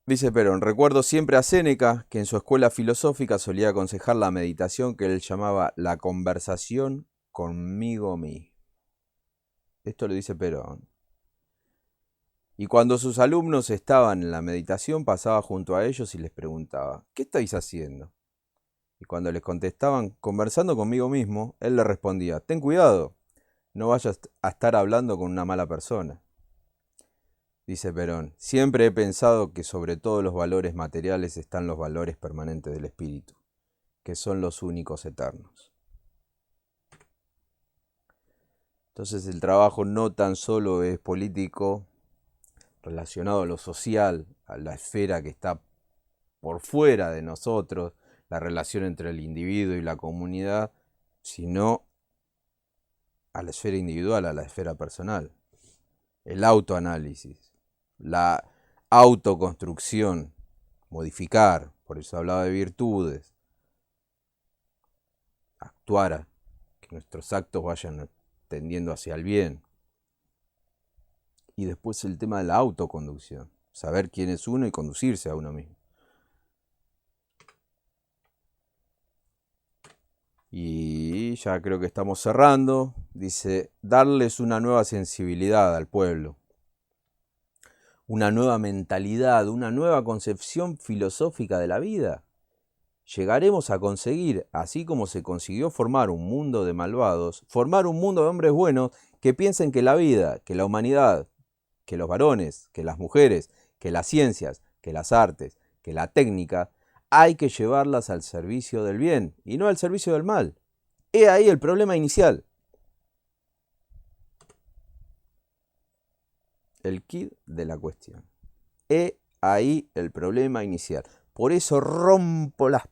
Dice Perón, recuerdo siempre a Séneca, que en su escuela filosófica solía aconsejar la meditación que él llamaba la conversación conmigo mismo. Esto lo dice Perón. Y cuando sus alumnos estaban en la meditación, pasaba junto a ellos y les preguntaba, ¿qué estáis haciendo? Y cuando les contestaban, conversando conmigo mismo, él les respondía, ten cuidado, no vayas a estar hablando con una mala persona. Dice Perón, siempre he pensado que sobre todos los valores materiales están los valores permanentes del espíritu, que son los únicos eternos. Entonces el trabajo no tan solo es político, relacionado a lo social, a la esfera que está por fuera de nosotros, la relación entre el individuo y la comunidad, sino a la esfera individual, a la esfera personal. El autoanálisis, la autoconstrucción, modificar, por eso hablaba de virtudes, actuar, que nuestros actos vayan tendiendo hacia el bien. Y después el tema de la autoconducción, saber quién es uno y conducirse a uno mismo. Y ya creo que estamos cerrando. Dice, darles una nueva sensibilidad al pueblo, una nueva mentalidad, una nueva concepción filosófica de la vida. llegaremos a conseguir, así como se consiguió formar un mundo de malvados, formar un mundo de hombres buenos que piensen que la vida, que la humanidad, que los varones, que las mujeres, que las ciencias, que las artes, que la técnica, hay que llevarlas al servicio del bien y no al servicio del mal. He ahí el problema inicial. El quid de la cuestión. He ahí el problema inicial. Por eso rompo las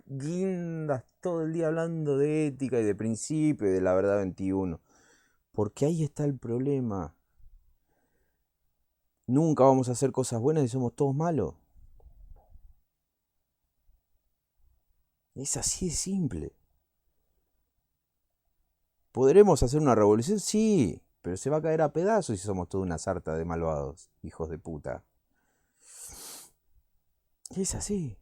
guindas todo el día hablando de ética y de principio y de la verdad 21. Porque ahí está el problema. Nunca vamos a hacer cosas buenas si somos todos malos. Es así de simple. ¿Podremos hacer una revolución? Sí, pero se va a caer a pedazos si somos toda una sarta de malvados, hijos de puta. Es así.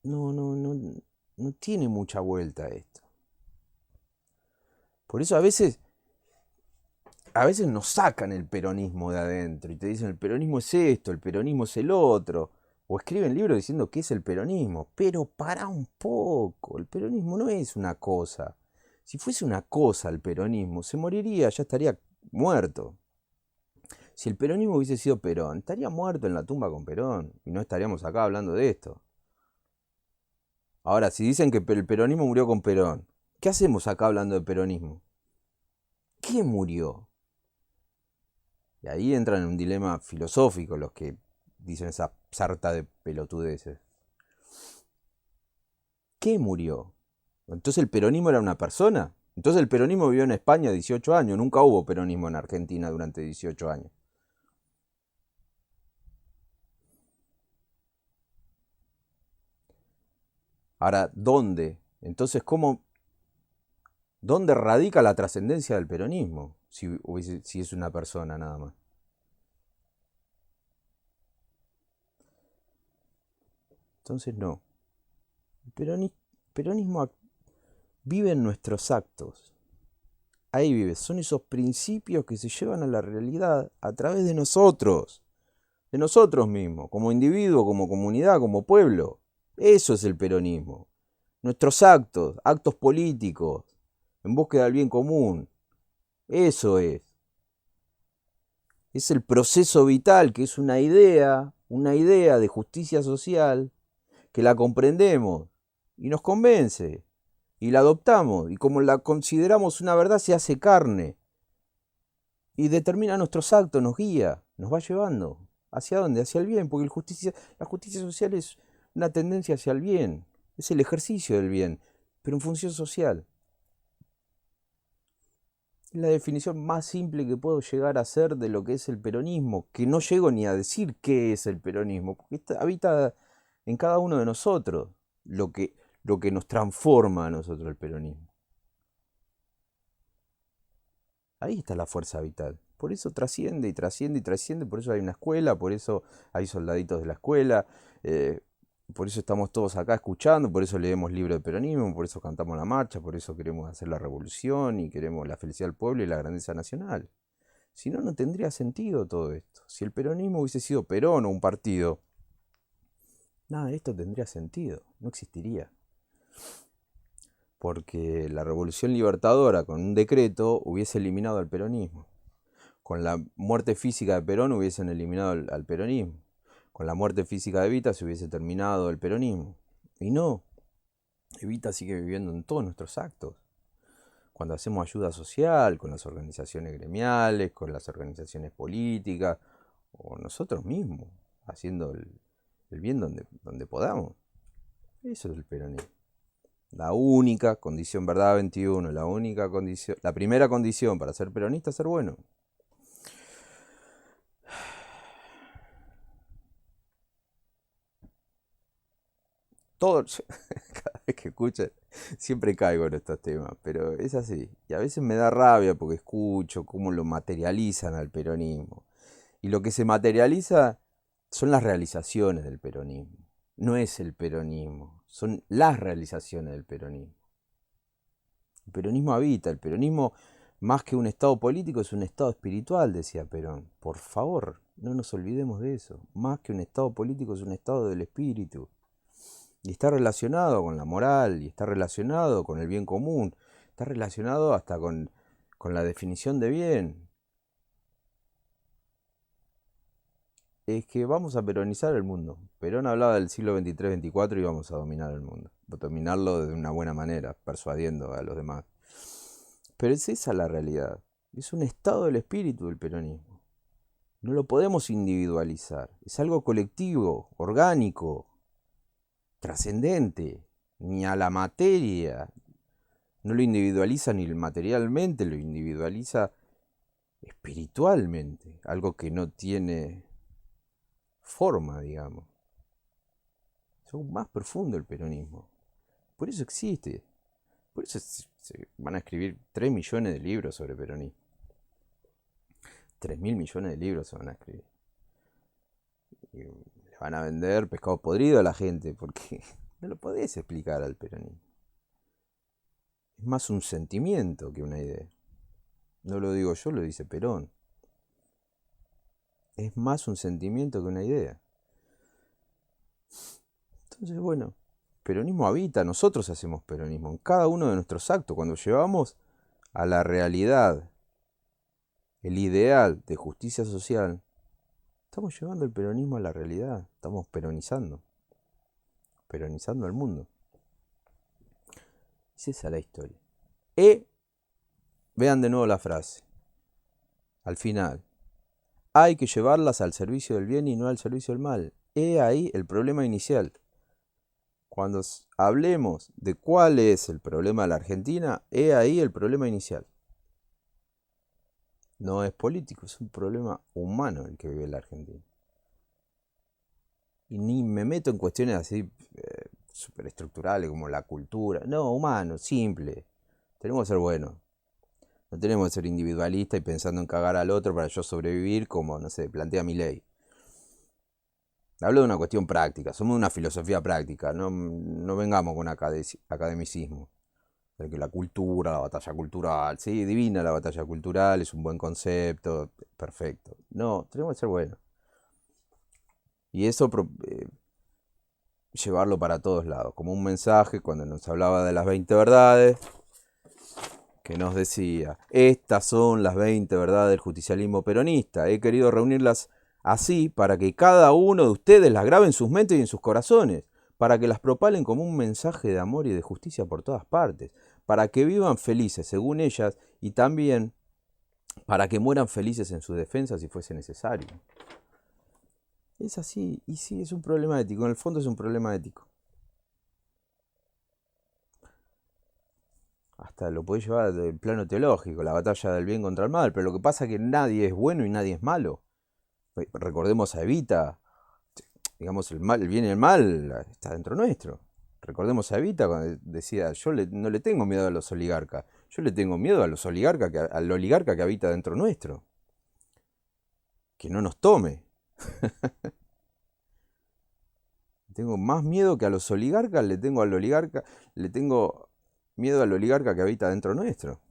No tiene mucha vuelta esto. Por eso a veces nos sacan el peronismo de adentro y te dicen el peronismo es esto, el peronismo es el otro. O escriben libros diciendo qué es el peronismo. Pero para un poco, el peronismo no es una cosa. Si fuese una cosa el peronismo, se moriría, ya estaría muerto. Si el peronismo hubiese sido Perón, estaría muerto en la tumba con Perón y no estaríamos acá hablando de esto. Ahora, si dicen que el peronismo murió con Perón, ¿qué hacemos acá hablando de peronismo? ¿Quién murió? Y ahí entran en un dilema filosófico los que dicen esa sarta de pelotudeces. ¿Qué murió? ¿Entonces el peronismo era una persona? Entonces el peronismo vivió en España 18 años, nunca hubo peronismo en Argentina durante 18 años. Ahora, ¿dónde? Entonces, ¿dónde radica la trascendencia del peronismo? Si es una persona nada más. Entonces no. El peronismo vive en nuestros actos. Ahí vive. Son esos principios que se llevan a la realidad a través de nosotros. De nosotros mismos. Como individuo, como comunidad, como pueblo. Eso es el peronismo. Nuestros actos, actos políticos, en búsqueda del bien común. Eso es. Es el proceso vital, que es una idea de justicia social, que la comprendemos y nos convence y la adoptamos y como la consideramos una verdad se hace carne y determina nuestros actos, nos guía, nos va llevando. ¿Hacia dónde? Hacia el bien, porque la justicia social es una tendencia hacia el bien, es el ejercicio del bien, pero en función social. Es la definición más simple que puedo llegar a hacer de lo que es el peronismo, que no llego ni a decir qué es el peronismo, porque habita en cada uno de nosotros lo que, lo que nos transforma a nosotros el peronismo. Ahí está la fuerza vital. Por eso trasciende y trasciende y trasciende, por eso hay una escuela, por eso hay soldaditos de la escuela, eh, por eso estamos todos acá escuchando, por eso leemos libros de peronismo, por eso cantamos la marcha, por eso queremos hacer la revolución y queremos la felicidad del pueblo y la grandeza nacional. Si no, no tendría sentido todo esto. Si el peronismo hubiese sido Perón o un partido, nada de esto tendría sentido, no existiría. Porque la revolución libertadora con un decreto hubiese eliminado al peronismo. Con la muerte física de Perón hubiesen eliminado al peronismo. Con la muerte física de Evita se hubiese terminado el peronismo. Y no, Evita sigue viviendo en todos nuestros actos. Cuando hacemos ayuda social, con las organizaciones gremiales, con las organizaciones políticas, o nosotros mismos, haciendo el bien donde podamos. Eso es el peronismo. La única condición, verdad 21, la única condición, la primera condición para ser peronista es ser bueno. Todo, cada vez que escucho, siempre caigo en estos temas, pero es así. Y a veces me da rabia porque escucho cómo lo materializan al peronismo. Y lo que se materializa son las realizaciones del peronismo. No es el peronismo, son las realizaciones del peronismo. El peronismo habita, el peronismo más que un estado político es un estado espiritual, decía Perón. Por favor, no nos olvidemos de eso. Más que un estado político es un estado del espíritu. Y está relacionado con la moral, y está relacionado con el bien común, está relacionado hasta con la definición de bien. Es que vamos a peronizar el mundo. Perón hablaba del siglo XXIII-XXIV y vamos a dominar el mundo. Dominarlo de una buena manera, persuadiendo a los demás. Pero es esa la realidad. Es un estado del espíritu del peronismo. No lo podemos individualizar. Es algo colectivo, orgánico, trascendente. Ni a la materia. No lo individualiza ni materialmente, lo individualiza espiritualmente. Algo que no tiene forma, digamos. Es algo más profundo el peronismo. Por eso existe. Por eso se van a escribir 3 millones de libros sobre peronismo. 3.000 millones de libros se van a escribir. Y le van a vender pescado podrido a la gente porque no lo podés explicar al peronismo. Es más un sentimiento que una idea. No lo digo yo, lo dice Perón. Es más un sentimiento que una idea. Entonces, bueno, peronismo habita, nosotros hacemos peronismo en cada uno de nuestros actos. Cuando llevamos a la realidad el ideal de justicia social, estamos llevando el peronismo a la realidad, estamos peronizando el mundo. Es esa la historia. Vean de nuevo la frase, al final, hay que llevarlas al servicio del bien y no al servicio del mal. He ahí el problema inicial. Cuando hablemos de cuál es el problema de la Argentina, he ahí el problema inicial. No es político, es un problema humano el que vive la Argentina. Y ni me meto en cuestiones así superestructurales como la cultura. No, humano, simple. Tenemos que ser buenos. No tenemos que ser individualistas y pensando en cagar al otro para yo sobrevivir como, no sé, plantea Milei. Hablo de una cuestión práctica, somos una filosofía práctica, no vengamos con academicismo. De que la cultura, la batalla cultural, sí, divina la batalla cultural, es un buen concepto, perfecto. No, tenemos que ser buenos. Y eso llevarlo para todos lados, como un mensaje cuando nos hablaba de las 20 verdades, que nos decía, estas son las 20 verdades del justicialismo peronista, he querido reunirlas así para que cada uno de ustedes las grabe en sus mentes y en sus corazones, para que las propalen como un mensaje de amor y de justicia por todas partes, para que vivan felices según ellas y también para que mueran felices en su defensa si fuese necesario. Es así, y sí, es un problema ético, en el fondo es un problema ético. Hasta lo podés llevar al plano teológico, la batalla del bien contra el mal, pero lo que pasa es que nadie es bueno y nadie es malo. Recordemos a Evita, digamos, el bien y el mal está dentro nuestro. Recordemos a Evita cuando decía, no le tengo miedo a los oligarcas, yo le tengo miedo a los oligarcas, al oligarca que habita dentro nuestro. Que no nos tome. Tengo más miedo que a los oligarcas, le tengo miedo al oligarca que habita dentro nuestro.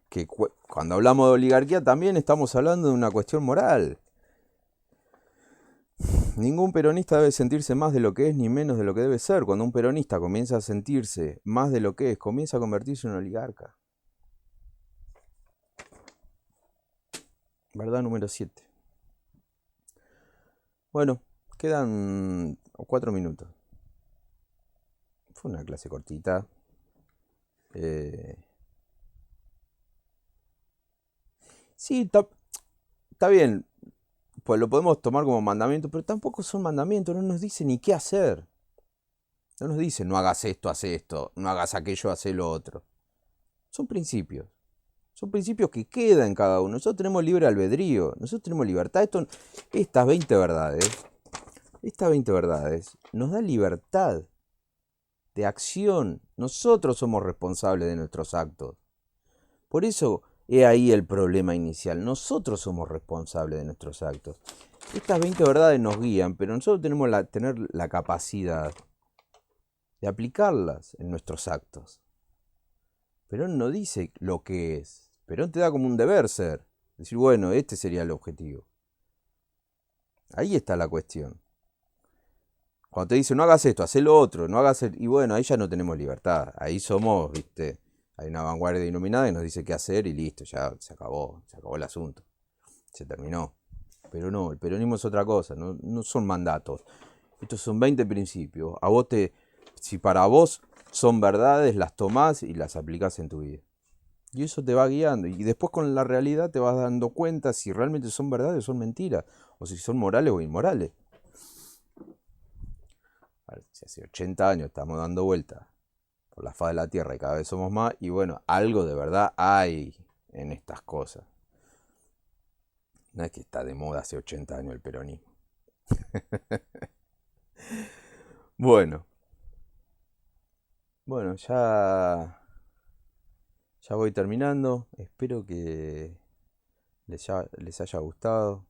Que cuando hablamos de oligarquía también estamos hablando de una cuestión moral. Ningún peronista debe sentirse más de lo que es ni menos de lo que debe ser. Cuando un peronista comienza a sentirse más de lo que es, comienza a convertirse en un oligarca. Verdad número 7. Bueno, quedan 4 minutos. Fue una clase cortita. Sí, está bien. Pues lo podemos tomar como mandamiento, pero tampoco son mandamientos, no nos dice ni qué hacer. No nos dice, no hagas esto, haz esto, no hagas aquello, haz lo otro. Son principios. Son principios que quedan en cada uno. Nosotros tenemos libre albedrío, nosotros tenemos libertad. Estas 20 verdades nos da libertad de acción. Nosotros somos responsables de nuestros actos. Por eso, he ahí el problema inicial. Nosotros somos responsables de nuestros actos. Estas 20 verdades nos guían, pero nosotros tenemos que tener la capacidad de aplicarlas en nuestros actos. Perón no dice lo que es. Perón te da como un deber ser. Decir, bueno, este sería el objetivo. Ahí está la cuestión. Cuando te dicen no hagas esto, haz lo otro, no hagas y bueno, ahí ya no tenemos libertad. Ahí somos, viste, hay una vanguardia iluminada que nos dice qué hacer y listo, ya se acabó el asunto. Se terminó. Pero no, el peronismo es otra cosa, no, no son mandatos. Estos son 20 principios. Si para vos son verdades, las tomás y las aplicás en tu vida. Y eso te va guiando. Y después con la realidad te vas dando cuenta si realmente son verdades o son mentiras. O si son morales o inmorales. Si hace 80 años estamos dando vueltas por la faz de la Tierra y cada vez somos más. Y bueno, algo de verdad hay en estas cosas. No es que está de moda hace 80 años el peronismo. Bueno, bueno, ya voy terminando. Espero que les haya gustado.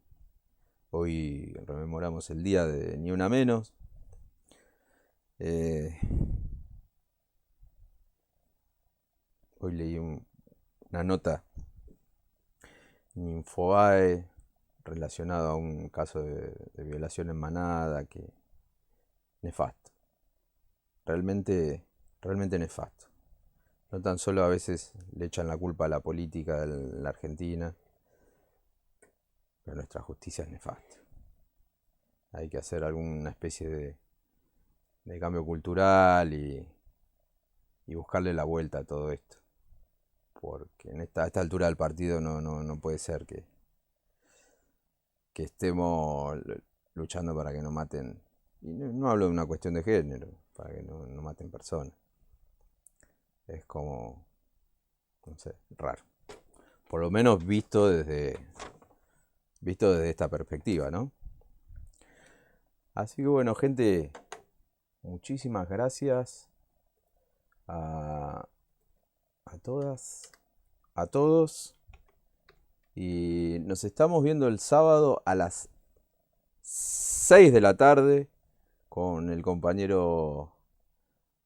Hoy rememoramos el día de Ni Una Menos. Eh, Hoy leí una nota en Infobae relacionado a un caso de violación en manada que nefasto. Realmente, realmente nefasto. No tan solo a veces le echan la culpa a la política de la Argentina, pero nuestra justicia es nefasta. Hay que hacer alguna especie de cambio cultural y buscarle la vuelta a todo esto. Porque a esta altura del partido no puede ser que estemos luchando para que no maten. Y no hablo de una cuestión de género, para que no maten personas. Es como, no sé, raro. Por lo menos visto desde esta perspectiva, ¿no? Así que bueno, gente, muchísimas gracias a, a todas, a todos. Y nos estamos viendo el sábado a las 6 de la tarde con el compañero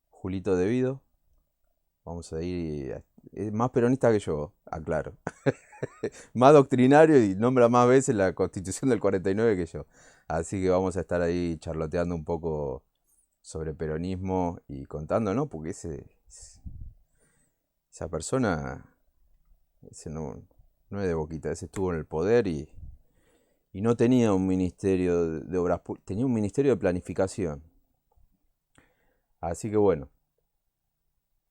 Julito Devido. Vamos a ir. Es más peronista que yo, aclaro. Más doctrinario y nombra más veces la Constitución del 49 que yo. Así que vamos a estar ahí charloteando un poco sobre peronismo y contando, ¿no? Porque esa persona, ese no es de boquita, ese estuvo en el poder y no tenía un ministerio de obras públicas, tenía un ministerio de planificación. Así que bueno,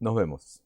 nos vemos.